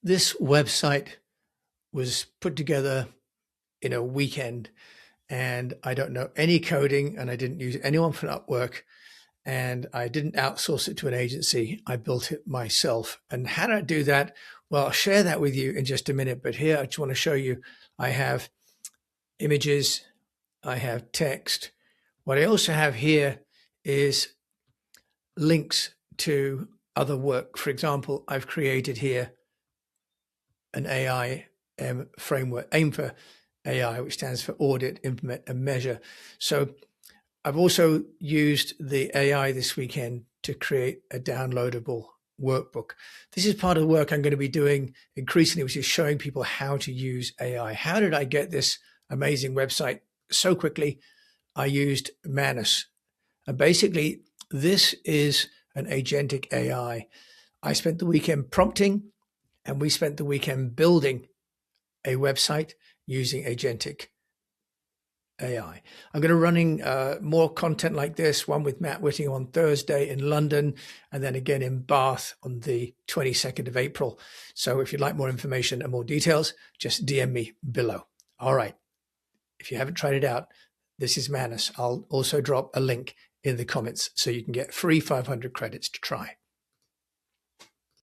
This website was put together in a weekend, and I don't know any coding, and I didn't use anyone from Upwork, and I didn't outsource it to an agency. I built it myself. And how did I do that? Well, I'll share that with you in just a minute. But here, I just want to show you, I have images, I have text. What I also have here is links to other work. For example, I've created here an AI framework, AIM for AI, which stands for Audit, Implement, and Measure. So I've also used the AI this weekend to create a downloadable workbook. This is part of the work I'm going to be doing increasingly, which is showing people how to use AI. How did I get this amazing website so quickly? I used Manus. And basically, this is an agentic AI. I spent the weekend prompting, and we spent the weekend building a website using agentic AI. I'm going to running more content like this, one with Matt Whitting on Thursday in London, and then again in Bath on the 22nd of April. So if you'd like more information and more details, just DM me below. All right. If you haven't tried it out, this is Manus. I'll also drop a link in the comments so you can get free 500 credits to try.